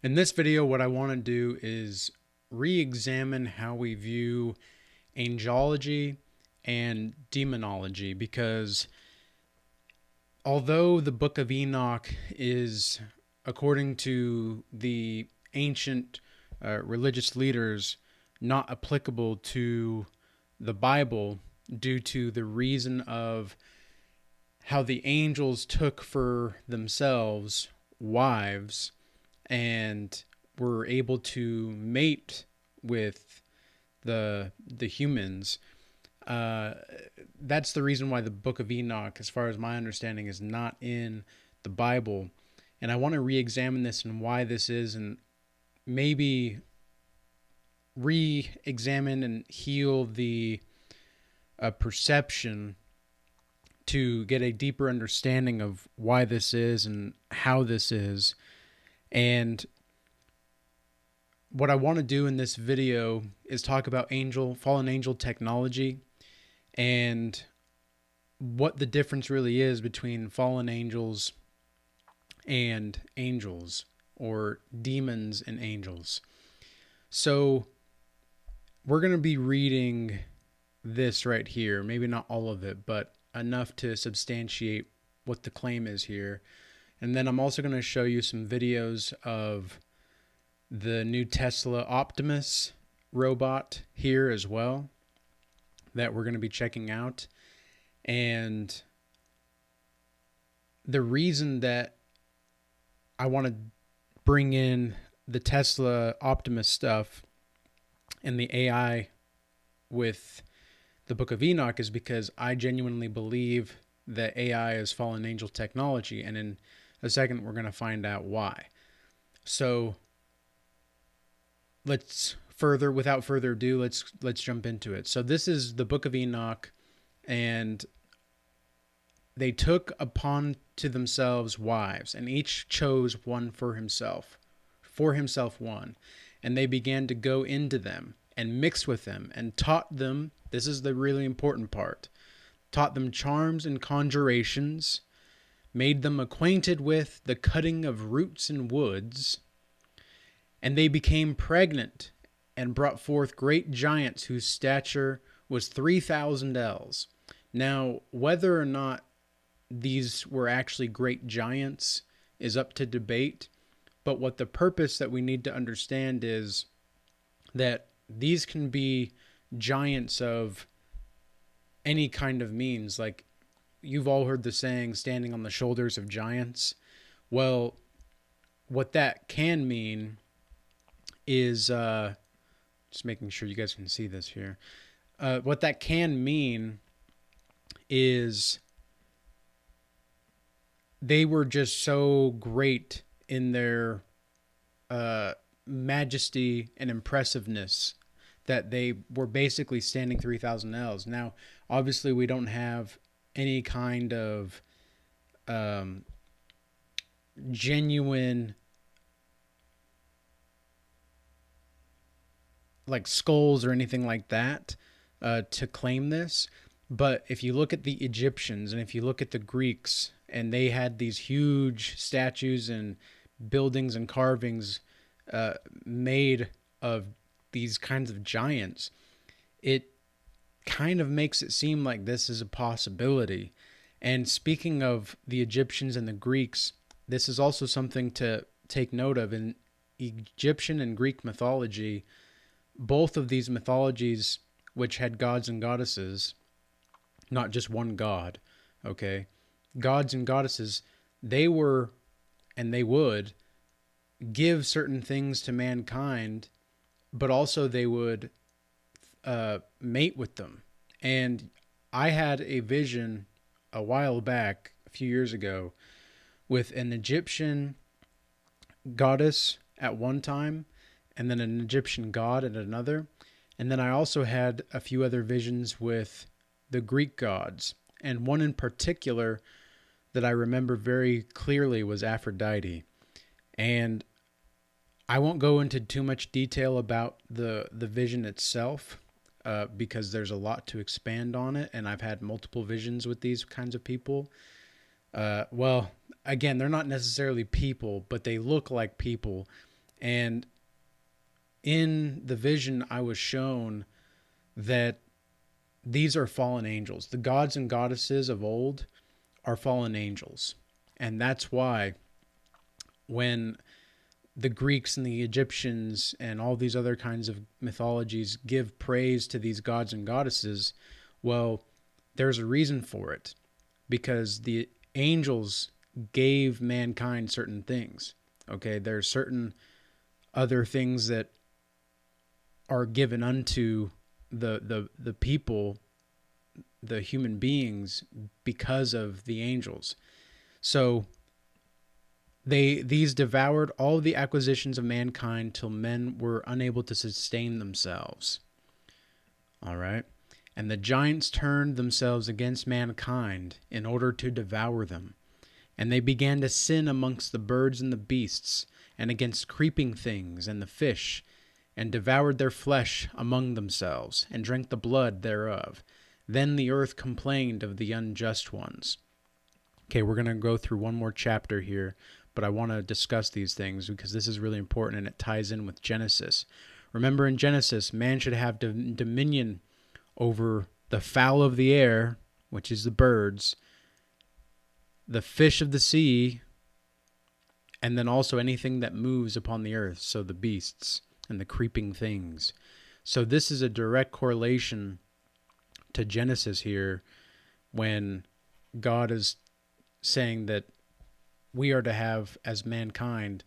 In this video, what I want to do is re-examine how we view angelology and demonology, because although the Book of Enoch is, according to the ancient religious leaders, not applicable to the Bible due to the reason of how the angels took for themselves wives and were able to mate with the humans. Uh, that's the reason why the Book of Enoch, as far as my understanding, is not in the Bible. And I want to re-examine this and why this is, and maybe re-examine and heal the perception to get a deeper understanding of why this is and how this is. And what I want to do in this video is talk about fallen angel technology and what the difference really is between fallen angels and angels, or demons and angels. So we're going to be reading this right here, maybe not all of it, but enough to substantiate what the claim is here. And then I'm also going to show you some videos of the new Tesla Optimus robot here as well that we're going to be checking out. And the reason that I want to bring in the Tesla Optimus stuff and the AI with the Book of Enoch is because I genuinely believe that AI is fallen angel technology, and in a second we're going to find out why. So without further ado, let's jump into it. So this is the Book of Enoch, and they took upon to themselves wives, and each chose one for himself one, and they began to go into them and mix with them and taught them, this is the really important part, taught them charms and conjurations, made them acquainted with the cutting of roots and woods, and they became pregnant and brought forth great giants whose stature was 3,000 ells. Now, whether or not these were actually great giants is up to debate, but what the purpose that we need to understand is that these can be giants of any kind of means. Like, you've all heard the saying, standing on the shoulders of giants. Well, what that can mean is, just making sure you guys can see this here. What that can mean is they were just so great in their majesty and impressiveness that they were basically standing 3,000 ells. Now, obviously, we don't have any kind of genuine like skulls or anything like that to claim this. But if you look at the Egyptians and if you look at the Greeks, and they had these huge statues and buildings and carvings made of these kinds of giants, it kind of makes it seem like this is a possibility. And speaking of the Egyptians and the Greeks, this is also something to take note of. In Egyptian and Greek mythology, both of these mythologies, which had gods and goddesses, not just one god, okay? Gods and goddesses, they were, and they would, give certain things to mankind, but also they would mate with them. And I had a vision a while back, a few years ago, with an Egyptian goddess at one time, and then an Egyptian god at another. And then I also had a few other visions with the Greek gods. And one in particular that I remember very clearly was Aphrodite. And I won't go into too much detail about the vision itself because there's a lot to expand on it, and I've had multiple visions with these kinds of people. Well, again, they're not necessarily people, but they look like people. And in the vision, I was shown that these are fallen angels. The gods and goddesses of old are fallen angels. And that's why when the Greeks and the Egyptians and all these other kinds of mythologies give praise to these gods and goddesses, well, there's a reason for it, because the angels gave mankind certain things. Okay, there's certain other things that are given unto the people, the human beings, because of the angels. So these devoured all the acquisitions of mankind till men were unable to sustain themselves. All right. And the giants turned themselves against mankind in order to devour them. And they began to sin amongst the birds and the beasts, and against creeping things and the fish, and devoured their flesh among themselves, and drank the blood thereof. Then the earth complained of the unjust ones. Okay, we're going to go through one more chapter here, but I want to discuss these things because this is really important and it ties in with Genesis. Remember, in Genesis, man should have dominion over the fowl of the air, which is the birds, the fish of the sea, and then also anything that moves upon the earth, so the beasts and the creeping things. So this is a direct correlation to Genesis here, when God is saying that we are to have, as mankind,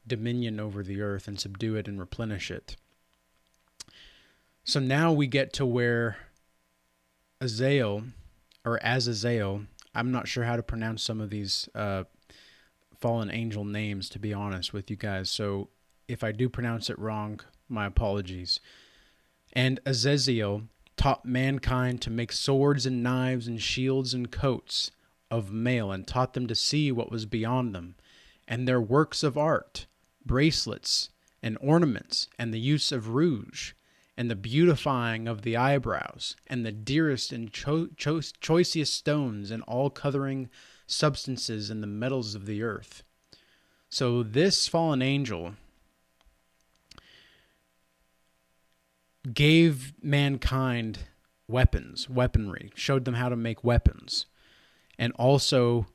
dominion over the earth and subdue it and replenish it. So now we get to where Azazel, I'm not sure how to pronounce some of these fallen angel names, to be honest with you guys. So if I do pronounce it wrong, my apologies. And Azazel taught mankind to make swords and knives and shields and coats of mail, and taught them to see what was beyond them, and their works of art, bracelets and ornaments, and the use of rouge, and the beautifying of the eyebrows, and the dearest and choicest stones, and all coloring substances and the metals of the earth. So this fallen angel gave mankind weaponry, showed them how to make weapons, and also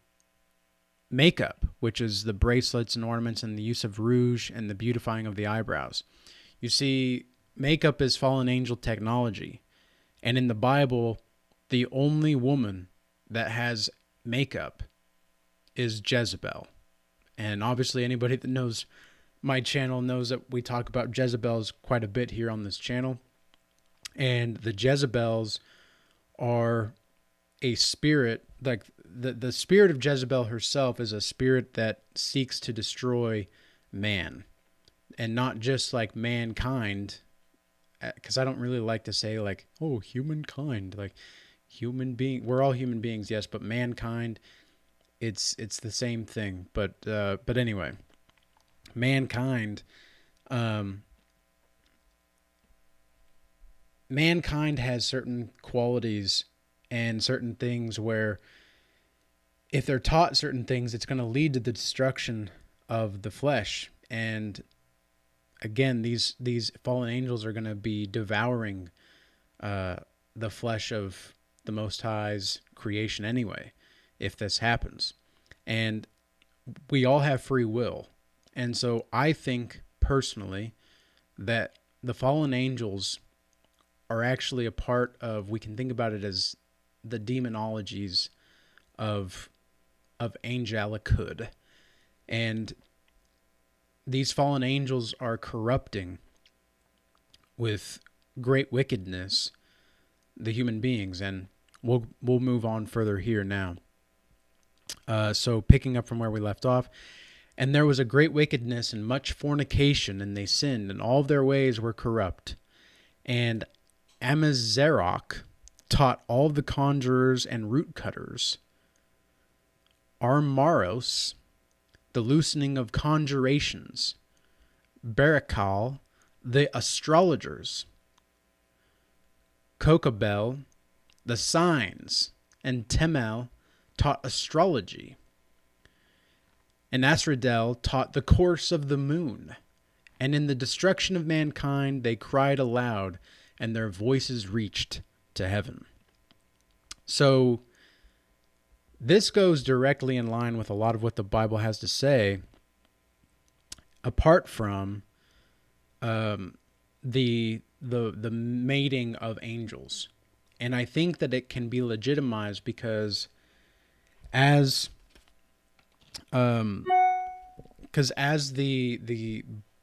makeup, which is the bracelets and ornaments and the use of rouge and the beautifying of the eyebrows. You see, makeup is fallen angel technology. And in the Bible, the only woman that has makeup is Jezebel. And obviously anybody that knows my channel knows that we talk about Jezebels quite a bit here on this channel. And the Jezebels are a spirit, like the spirit of Jezebel herself is a spirit that seeks to destroy man, and not just like mankind, because I don't really like to say like, oh, humankind, like human being, we're all human beings, yes, but mankind, it's the same thing. But anyway, mankind has certain qualities and certain things where if they're taught certain things, it's going to lead to the destruction of the flesh. And again, these fallen angels are going to be devouring the flesh of the Most High's creation anyway, if this happens. And we all have free will. And so I think personally that the fallen angels are actually a part of, we can think about it as the demonologies of angelichood. And these fallen angels are corrupting with great wickedness the human beings, and we'll move on further here now. So picking up from where we left off, and there was a great wickedness and much fornication, and they sinned, and all their ways were corrupt. And Amazarok taught all the conjurers and root cutters, Armaros, the loosening of conjurations, Barakal, the astrologers, Kokabel, the signs, and Temel taught astrology. And Asradel taught the course of the moon, And in the destruction of mankind, they cried aloud, and their voices reached to heaven. So this goes directly in line with a lot of what the Bible has to say, apart from the mating of angels. And I think that it can be legitimized because as the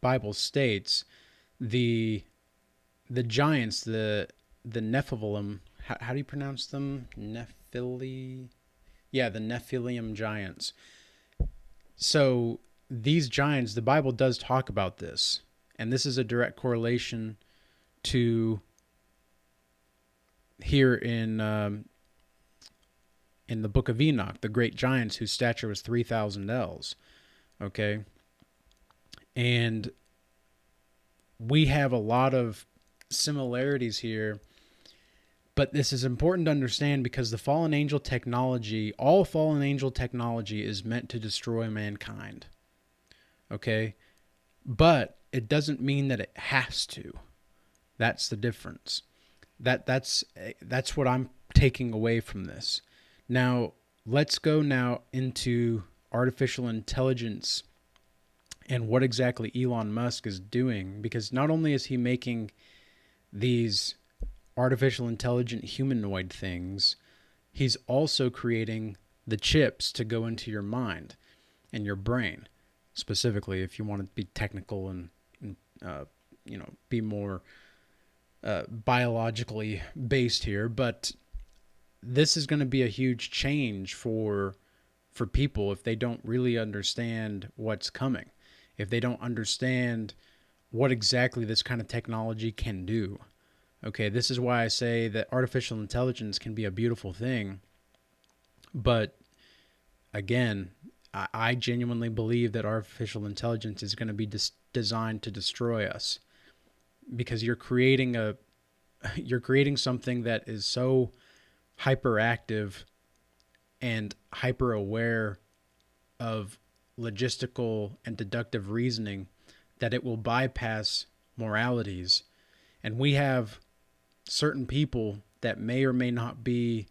Bible states, the giants, the Nephilim, how do you pronounce them? The Nephilim giants. So these giants, the Bible does talk about this, and this is a direct correlation to here in the book of Enoch, the great giants whose stature was 3,000 ells. Okay, and we have a lot of similarities here, but this is important to understand because the fallen angel technology, all fallen angel technology is meant to destroy mankind. Okay, but it doesn't mean that it has to. That's the difference. That's what I'm taking away from this. Now, let's go now into artificial intelligence and what exactly Elon Musk is doing, because not only is he making these artificial intelligent humanoid things, he's also creating the chips to go into your mind and your brain, specifically if you want to be technical and be more biologically based here. But this is going to be a huge change for people if they don't really understand what's coming, if they don't understand what exactly this kind of technology can do. Okay, this is why I say that artificial intelligence can be a beautiful thing, but again, I genuinely believe that artificial intelligence is going to be designed to destroy us, because you're creating something that is so hyperactive and hyper aware of logistical and deductive reasoning that it will bypass moralities. And we have certain people that may or may not be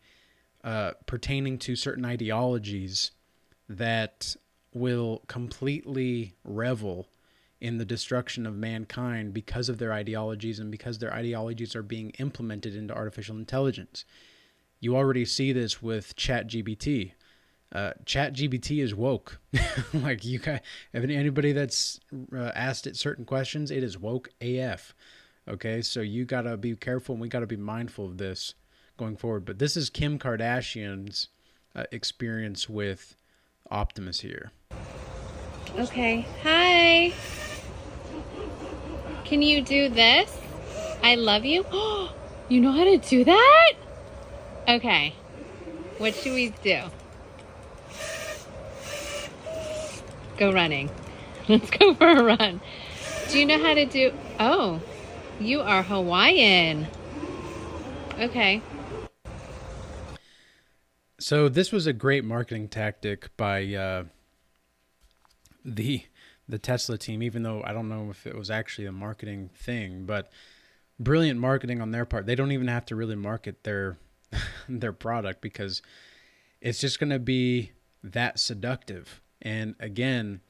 pertaining to certain ideologies that will completely revel in the destruction of mankind because of their ideologies and because their ideologies are being implemented into artificial intelligence. You already see this with ChatGPT. ChatGPT is woke. Like, you got, if anybody that's asked it certain questions, it is woke AF. Okay, so you gotta be careful, and we gotta be mindful of this going forward. But this is Kim Kardashian's experience with Optimus here. Okay, hi. Can you do this? I love you. Oh, you know how to do that? Okay, what should we do? Go running. Let's go for a run. Do you know how to do... Oh, you are Hawaiian. Okay. So this was a great marketing tactic by the Tesla team, even though I don't know if it was actually a marketing thing, but brilliant marketing on their part. They don't even have to really market their product, because it's just going to be that seductive. And again,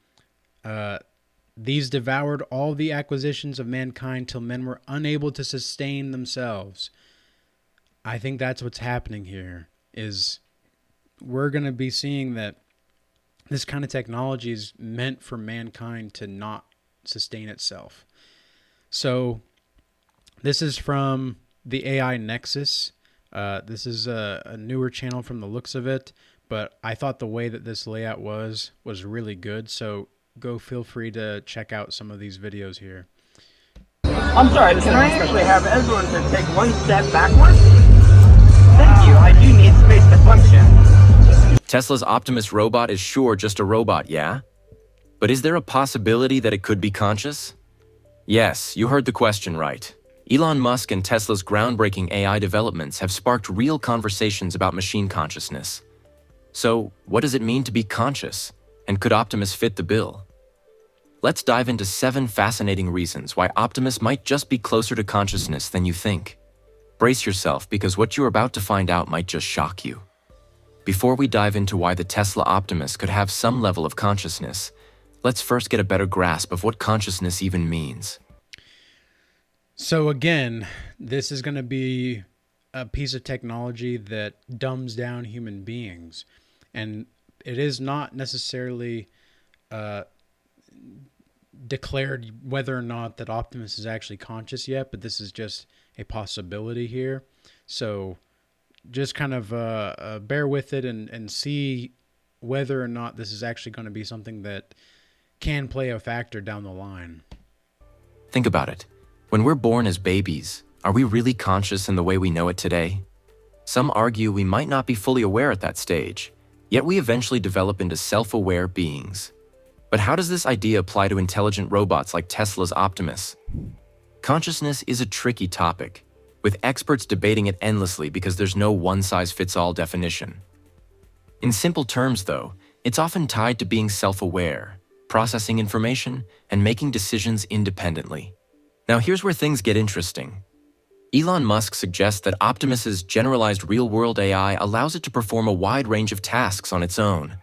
these devoured all the acquisitions of mankind till men were unable to sustain themselves. I think that's what's happening here, is we're going to be seeing that this kind of technology is meant for mankind to not sustain itself. So this is from the AI Nexus. This is a newer channel from the looks of it, but I thought the way that this layout was really good. So go feel free to check out some of these videos here. I'm sorry, can I actually have everyone to take one step backwards? Thank you, I do need space to function. Tesla's Optimus robot is sure just a robot, yeah? But is there a possibility that it could be conscious? Yes, you heard the question right. Elon Musk and Tesla's groundbreaking AI developments have sparked real conversations about machine consciousness. So, what does it mean to be conscious? And could Optimus fit the bill? let's dive into 7 fascinating reasons why Optimus might just be closer to consciousness than you think. Brace yourself, because what you're about to find out might just shock you. Before we dive into why the Tesla Optimus could have some level of consciousness, let's first get a better grasp of what consciousness even means. So again, this is going to be a piece of technology that dumbs down human beings. And it is not necessarily declared whether or not that Optimus is actually conscious yet, but this is just a possibility here. So just kind of bear with it and see whether or not this is actually going to be something that can play a factor down the line. Think about it. When we're born as babies, are we really conscious in the way we know it today? Some argue we might not be fully aware at that stage, yet we eventually develop into self-aware beings. But how does this idea apply to intelligent robots like Tesla's Optimus? Consciousness is a tricky topic, with experts debating it endlessly because there's no one-size-fits-all definition. In simple terms, though, it's often tied to being self-aware, processing information, and making decisions independently. Now here's where things get interesting. Elon Musk suggests that Optimus's generalized real-world AI allows it to perform a wide range of tasks on its own,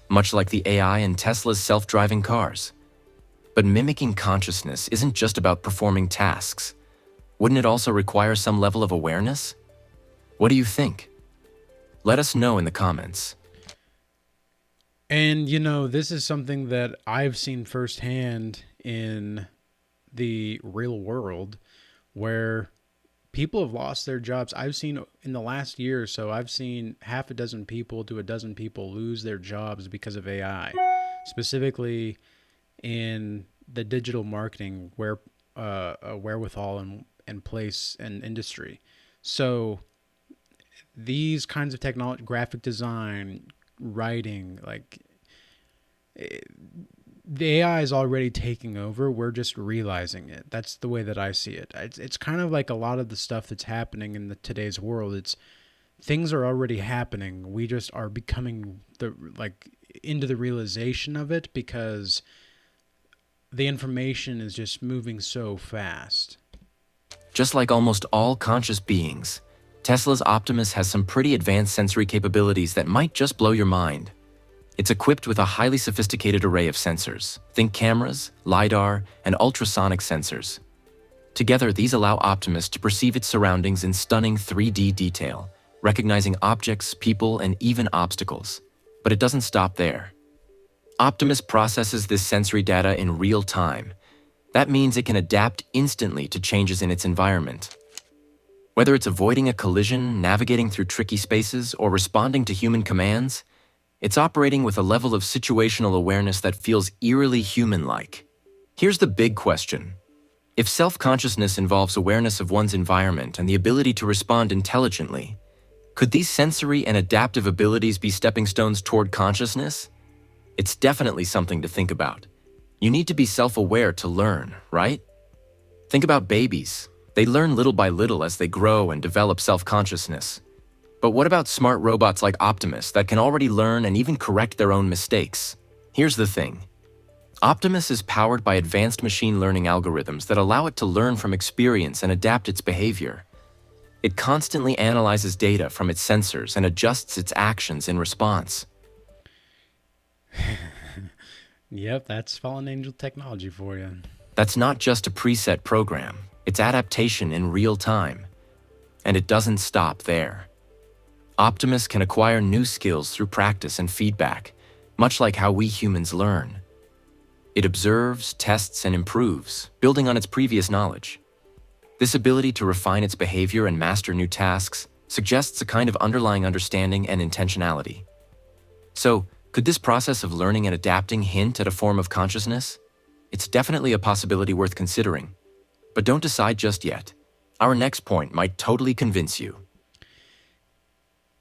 much like the AI in Tesla's self-driving cars. But mimicking consciousness isn't just about performing tasks. Wouldn't it also require some level of awareness? What do you think? Let us know in the comments. And, you know, this is something that I've seen firsthand in the real world where people have lost their jobs. I've seen in the last year or so, I've seen half a dozen people to a dozen people lose their jobs because of AI, specifically in the digital marketing wherewithal and place and industry. So these kinds of technology, graphic design, writing, like the AI is already taking over. We're just realizing it. That's the way that I see it. It's kind of like a lot of the stuff that's happening in today's world. It's things are already happening. We just are becoming into the realization of it because the information is just moving so fast. Just like almost all conscious beings, Tesla's Optimus has some pretty advanced sensory capabilities that might just blow your mind. It's equipped with a highly sophisticated array of sensors. Think cameras, LiDAR, and ultrasonic sensors. Together, these allow Optimus to perceive its surroundings in stunning 3D detail, recognizing objects, people, and even obstacles. But it doesn't stop there. Optimus processes this sensory data in real time. That means it can adapt instantly to changes in its environment. Whether it's avoiding a collision, navigating through tricky spaces, or responding to human commands, it's operating with a level of situational awareness that feels eerily human-like. Here's the big question. If self-consciousness involves awareness of one's environment and the ability to respond intelligently, could these sensory and adaptive abilities be stepping stones toward consciousness? It's definitely something to think about. You need to be self-aware to learn, right? Think about babies. They learn little by little as they grow and develop self-consciousness. But what about smart robots like Optimus that can already learn and even correct their own mistakes? Here's the thing. Optimus is powered by advanced machine learning algorithms that allow it to learn from experience and adapt its behavior. It constantly analyzes data from its sensors and adjusts its actions in response. Yep, that's fallen angel technology for you. That's not just a preset program. It's adaptation in real time. And it doesn't stop there. Optimus can acquire new skills through practice and feedback, much like how we humans learn. It observes, tests, and improves, building on its previous knowledge. This ability to refine its behavior and master new tasks suggests a kind of underlying understanding and intentionality. So, could this process of learning and adapting hint at a form of consciousness? It's definitely a possibility worth considering. But don't decide just yet. Our next point might totally convince you.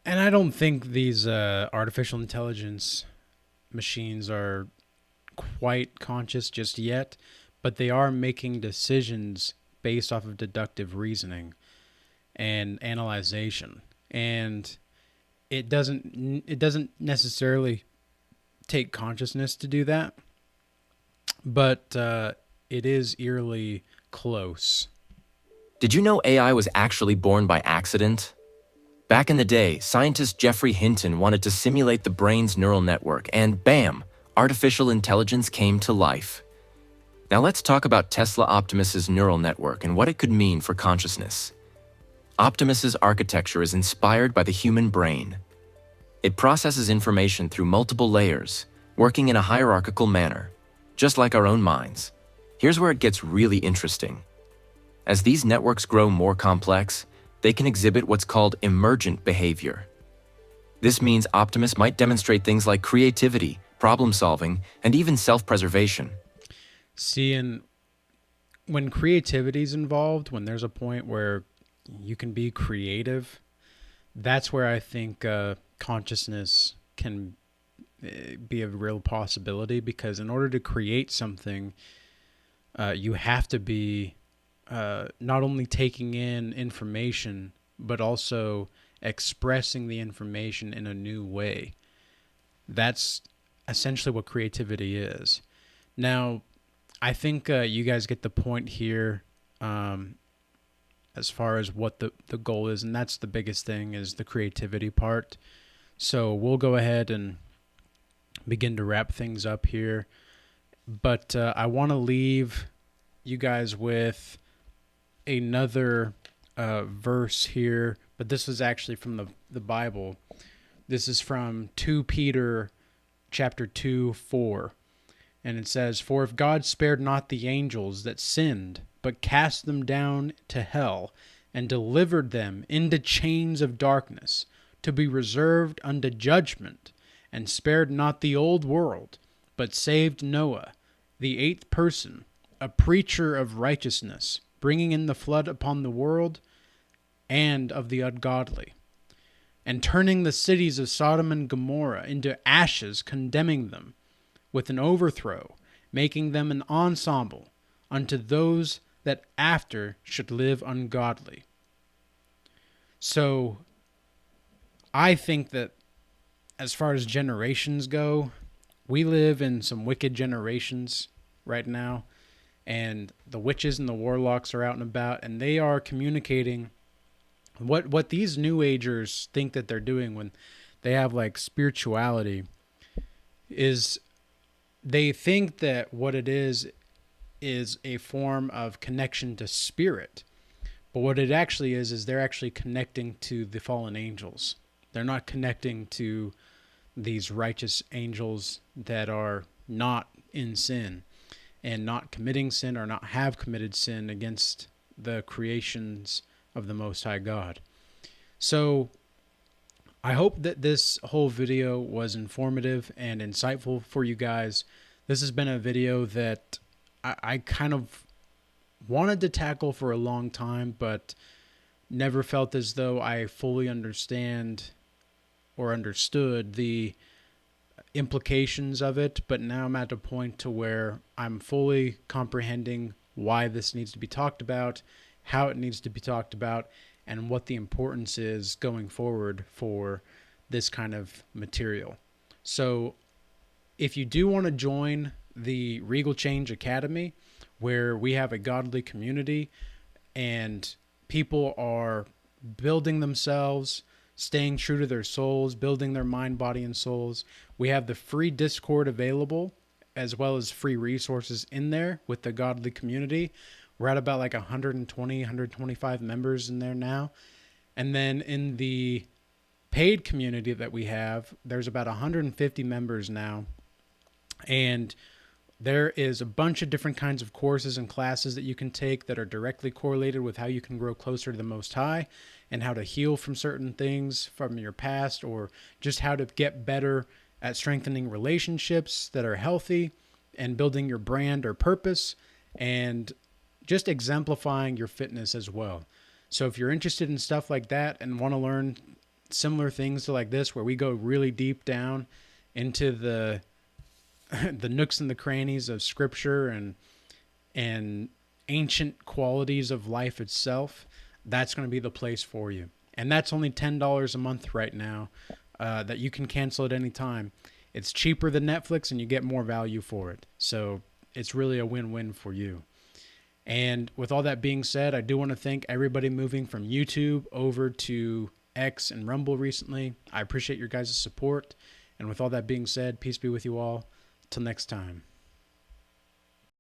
And I don't think these artificial intelligence machines are quite conscious just yet, but they are making decisions based off of deductive reasoning and analyzation. And it doesn't necessarily take consciousness to do that, but it is eerily close. Did you know AI was actually born by accident? Back in the day, scientist Geoffrey Hinton wanted to simulate the brain's neural network, and bam, artificial intelligence came to life. Now let's talk about Tesla Optimus's neural network and what it could mean for consciousness. Optimus's architecture is inspired by the human brain. It processes information through multiple layers, working in a hierarchical manner, just like our own minds. Here's where it gets really interesting. As these networks grow more complex, they can exhibit what's called emergent behavior. This means Optimus might demonstrate things like creativity, problem-solving, and even self-preservation. See, and when creativity is involved, when there's a point where you can be creative, that's where I think consciousness can be a real possibility, because in order to create something, you have to be not only taking in information, but also expressing the information in a new way. That's essentially what creativity is. Now, I think you guys get the point here as far as what the goal is, and that's the biggest thing, is the creativity part. So we'll go ahead and begin to wrap things up here. But I want to leave you guys with another verse here, but this is actually from the Bible. This is from 2 Peter chapter 2:4. And it says, "For if God spared not the angels that sinned, but cast them down to hell, and delivered them into chains of darkness, to be reserved unto judgment, and spared not the old world, but saved Noah, the eighth person, a preacher of righteousness, bringing in the flood upon the world and of the ungodly, and turning the cities of Sodom and Gomorrah into ashes, condemning them with an overthrow, making them an ensemble unto those that after should live ungodly." So I think that as far as generations go, we live in some wicked generations right now, and the witches and the warlocks are out and about, and they are communicating what these new agers think that they're doing when they have like spirituality, is they think that what it is a form of connection to spirit. But what it actually is they're actually connecting to the fallen angels. They're not connecting to these righteous angels that are not in sin and not committing sin, or not have committed sin against the creations of the Most High God. So I hope that this whole video was informative and insightful for you guys. This has been a video that I kind of wanted to tackle for a long time, but never felt as though I fully understood the implications of it. But now I'm at a point to where I'm fully comprehending why this needs to be talked about, how it needs to be talked about, and what the importance is going forward for this kind of material. So if you do want to join the Regal Change Academy, where we have a godly community and people are building themselves, staying true to their souls, building their mind, body, and souls, we have the free Discord available, as well as free resources in there with the godly community. We're at about like 120, 125 members in there now. And then in the paid community that we have, there's about 150 members now. And there is a bunch of different kinds of courses and classes that you can take that are directly correlated with how you can grow closer to the Most High, and how to heal from certain things from your past, or just how to get better at strengthening relationships that are healthy and building your brand or purpose, and just exemplifying your fitness as well. So if you're interested in stuff like that and want to learn similar things to like this, where we go really deep down into the nooks and the crannies of scripture and ancient qualities of life itself, that's going to be the place for you. And that's only $10 a month right now, that you can cancel at any time. It's cheaper than Netflix, and you get more value for it. So it's really a win-win for you. And with all that being said, I do want to thank everybody moving from YouTube over to X and Rumble recently. I appreciate your guys' support. And with all that being said, peace be with you all. Till next time.